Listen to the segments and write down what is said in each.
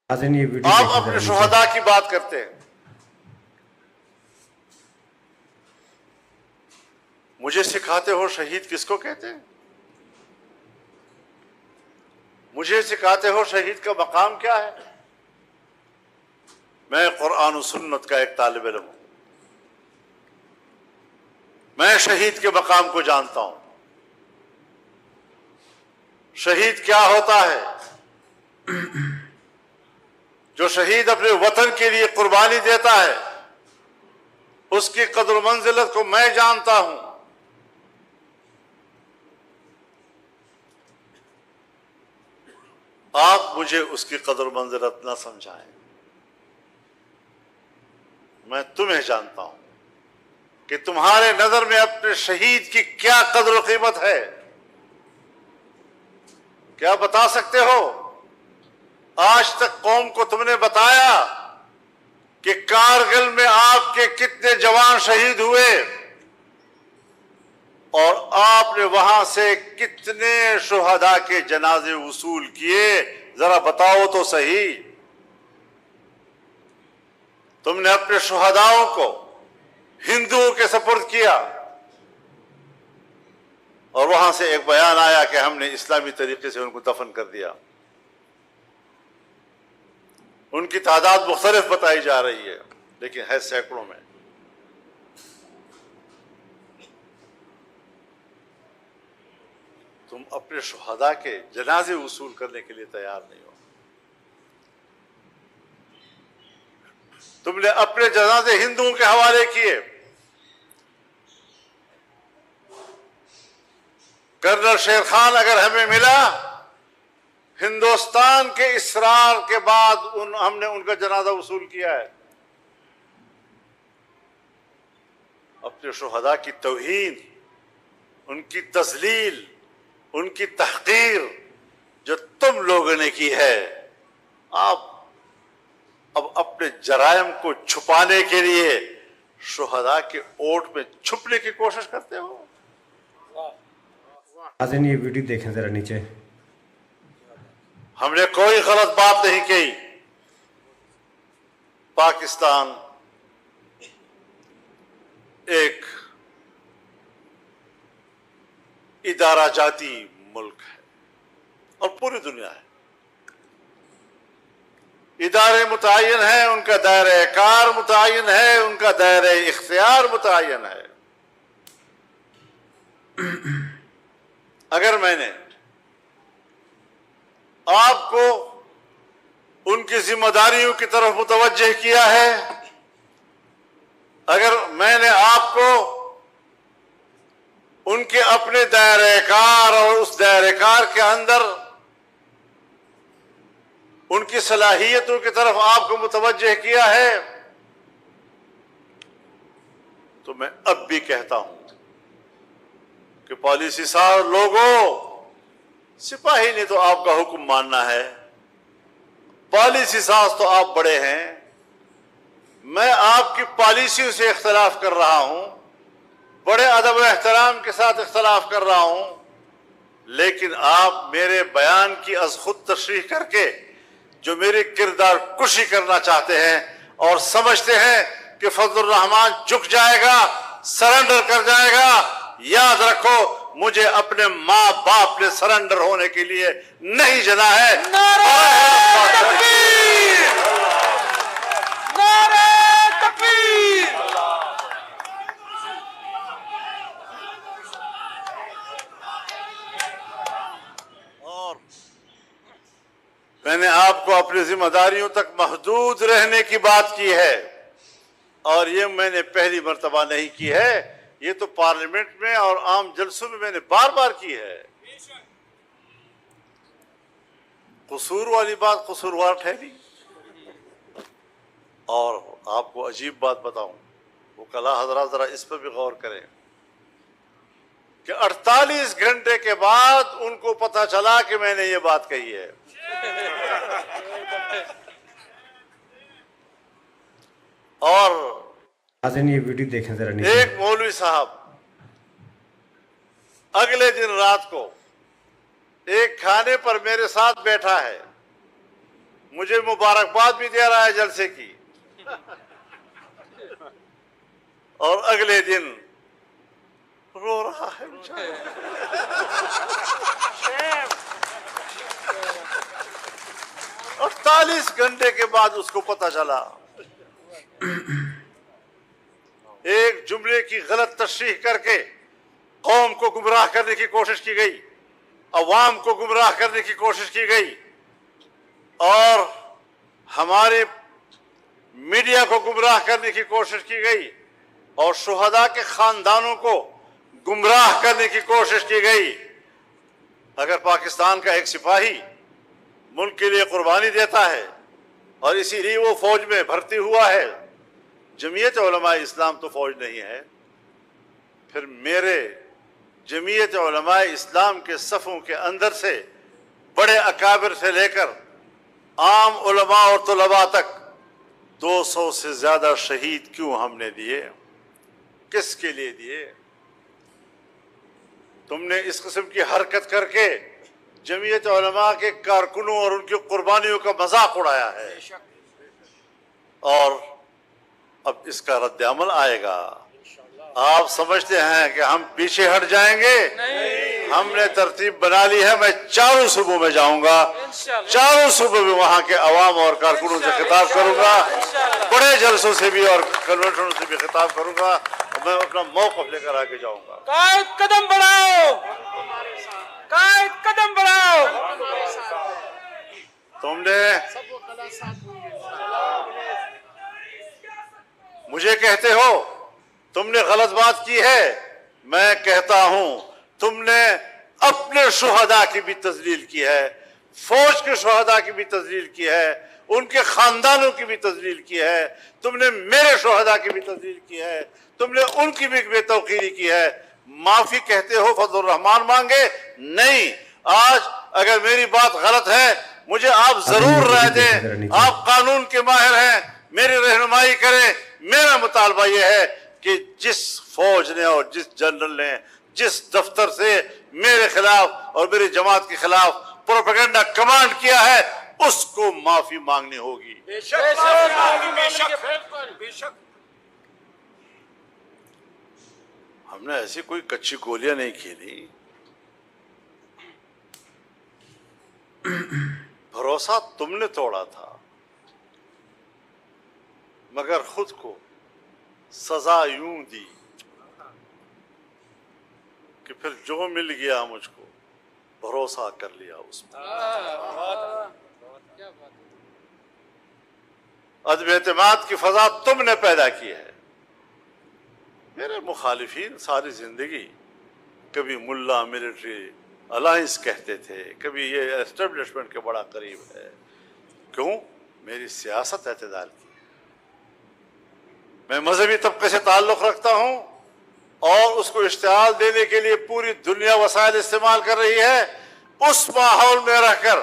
ये वीडियो आप देखें अपने जरा शुहदा की बात करते हैं। मुझे सिखाते हो शहीद किसको कहते हैं? मुझे सिखाते हो शहीद का मकाम क्या है? मैं कुरान और सुन्नत का एक तालिब इल्म हूं। मैं शहीद के मकाम को जानता हूं। शहीद क्या होता है? जो शहीद अपने वतन के लिए कुर्बानी देता है, उसकी कदर मंजिलत को मैं जानता हूं। आप मुझे उसकी कदर मंजिलत न समझाएं। मैं तुम्हें जानता हूं कि तुम्हारे नजर में अपने शहीद की क्या कदर कीमत है। क्या बता सकते हो? आज तक कौम को तुमने बताया कि कारगिल में आपके कितने जवान शहीद हुए और आपने वहां से कितने शुहदा के जनाजे वसूल किए? जरा बताओ तो सही। तुमने अपने शुहदाओं को हिंदुओं के सपुर्द किया और वहां से एक बयान आया कि हमने इस्लामी तरीके से उनको दफन कर दिया। उनकी तादाद मुख्तलिफ बताई जा रही है, लेकिन है सैकड़ों में। तुम अपने शुहदा के जनाजे वसूल करने के लिए तैयार नहीं हो। तुमने अपने जनाजे हिंदुओं के हवाले किए। कर्नल शेर खान अगर हमें मिला, हिंदुस्तान के इसरार के बाद हमने उनका जनाजा वसूल किया है। अपने शुहदा की तौहीन, उनकी तजलील, उनकी तहकीर जो तुम लोगों ने की है, आप अब अपने जराइम को छुपाने के लिए शुहदा के ओट में छुपने की कोशिश करते हो। ये वीडियो देखें जरा नीचे। हमने कोई गलत बात नहीं की। पाकिस्तान एक इदारा जाती मुल्क है और पूरी दुनिया है। इदारे मुतय्यन है, उनका दायरा कार मुतय्यन है, उनका दायरा इख्तियार मुतय्यन है। अगर मैंने आपको उनकी जिम्मेदारियों की तरफ मुतवज्जह किया है, अगर मैंने आपको उनके अपने दायरे कार और उस दायरे कार के अंदर उनकी सलाहियतों की तरफ आपको मुतवज्जह किया है, तो मैं अब भी कहता हूं कि पॉलिसी साहब लोगों, सिपाही ने तो आपका हुक्म मानना है, पॉलिसी साज तो आप बड़े हैं। मैं आपकी पॉलिसियों से इख्तलाफ कर रहा हूं, बड़े अदब और एहतराम के साथ इख्तलाफ कर रहा हूं, लेकिन आप मेरे बयान की अज खुद तशरीह करके जो मेरी किरदार कुशी करना चाहते हैं और समझते हैं कि फजलुर रहमान झुक जाएगा, सरेंडर कर जाएगा। याद रखो, मुझे अपने माँ बाप ने सरेंडर होने के लिए नहीं जना है। नारे तकबीर! नारे तकबीर! और मैंने आपको अपनी जिम्मेदारियों तक महदूद रहने की बात की है, और ये मैंने पहली मर्तबा नहीं की है, ये तो पार्लियामेंट में और आम जलसों में मैंने बार बार की है। कसूर वाली बात कसूरवार ठहरी। और आपको अजीब बात बताऊं, वो कला हजरात जरा इस पर भी गौर करें कि 48 घंटे के बाद उनको पता चला कि मैंने ये बात कही है। और ये वीडियो देखें जरा नीचे। एक मौलवी साहब अगले दिन रात को एक खाने पर मेरे साथ बैठा है, मुझे मुबारकबाद भी दे रहा है जलसे की, और अगले दिन रो रहा है बेचारा। 48 घंटे के बाद उसको पता चला, एक जुमले की गलत तशरीह करके कौम को गुमराह करने की कोशिश की गई, अवाम को गुमराह करने की कोशिश की गई, और हमारे मीडिया को गुमराह करने की कोशिश की गई, और शुहदा के खानदानों को गुमराह करने की कोशिश की गई। अगर पाकिस्तान का एक सिपाही मुल्क के लिए कुर्बानी देता है और इसीलिए वो फौज में भर्ती हुआ है, जमीयत उलमा इस्लाम तो फौज नहीं है, फिर मेरे जमीयत उलमा इस्लाम के सफ़ों के अंदर से बड़े अकाबिर से लेकर आम उलमा और तलबा तक 200 से ज्यादा शहीद क्यों हमने दिए? किसके लिए दिए? तुमने इस किस्म की हरकत करके जमीयत उलमा के कारकुनों और उनकी कुर्बानियों का मजाक उड़ाया है, और अब इसका रद्द अमल आएगा। आप समझते हैं कि हम पीछे हट जाएंगे? हमने तरतीब बना ली है, मैं चारों सूबों में जाऊंगा, चारों सूबों में वहां के अवाम और कारकुनों से खिताब करूंगा, बड़े जलसों से भी और कन्वेंशनों से भी खिताब करूंगा, और मैं अपना मौक़िफ़ लेकर आगे जाऊंगा। कायद कदम बढ़ाओ, कायद कदम बढ़ाओ। तुमने मुझे कहते हो तुमने गलत बात की है, मैं कहता हूं तुमने अपने शुहदा की भी तजलील की है, फौज के शुहदा की भी तजलील की है, उनके खानदानों की भी तजलील की है, तुमने मेरे शुहदा की भी तजलील की है, तुमने उनकी भी बेतौकीरी की है। माफी कहते हो फजल रहमान मांगे? नहीं। आज अगर मेरी बात गलत है मुझे आप जरूर राय दें, आप कानून के माहिर हैं, मेरी रहनुमाई करें। मेरा मुतालबा यह है कि जिस फौज ने और जिस जनरल ने जिस दफ्तर से मेरे खिलाफ और मेरी जमात के खिलाफ प्रोपेगेंडा कमांड किया है, उसको माफी मांगनी होगी। बेशक। हमने ऐसी कोई कच्ची गोलियां नहीं खेली। भरोसा तुमने तोड़ा था, मगर खुद को सजा यूं दी कि फिर जो मिल गया मुझको भरोसा कर लिया उसमें। अदब एतमाद की फजा तुमने पैदा की है। मेरे मुखालिफिन सारी जिंदगी कभी मुल्ला मिलिट्री अलायंस कहते थे, कभी ये एस्टेब्लिशमेंट के बड़ा करीब है। क्यों? मेरी सियासत एतदाल की। मैं मजहबी तबके से ताल्लुक़ रखता हूँ और उसको इश्तिहाल देने के लिए पूरी दुनिया वसाइल इस्तेमाल कर रही है। उस माहौल में रहकर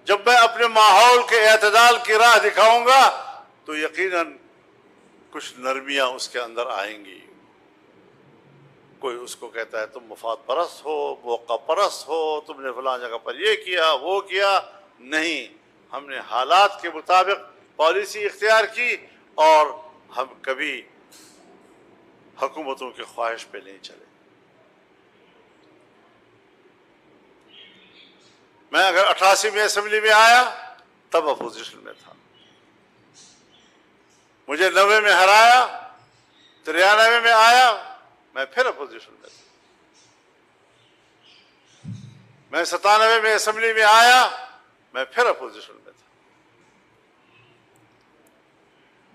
जब मैं अपने माहौल के एतदाल की राह दिखाऊंगा तो यकीनन कुछ नरमियाँ उसके अंदर आएंगी। कोई उसको कहता है तुम मुफाद परस्त हो, मौका परस्त हो, तुमने फलां जगह पर ये किया वो किया। नहीं, हमने हालात के मुताबिक पॉलिसी इख्तियार की और हम कभी हुकूमतों की ख्वाहिश पे नहीं चले। मैं अगर 88 में असेंबली में आया तब अपोजिशन में था, मुझे 90 में हराया, 93 में आया, मैं फिर अपोजिशन में था, मैं 97 में असेंबली में आया, मैं फिर अपोजिशन में था।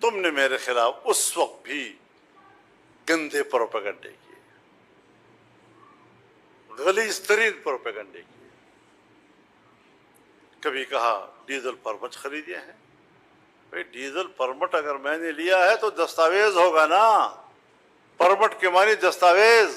तुमने मेरे खिलाफ उस वक्त भी गंदे प्रोपेगेंडे किए, गलीज़ तरीन प्रोपेगेंडे किए। कभी कहा डीजल परमिट खरीदे हैं। भाई डीजल परमिट अगर मैंने लिया है तो दस्तावेज होगा ना, परमिट के मानी दस्तावेज।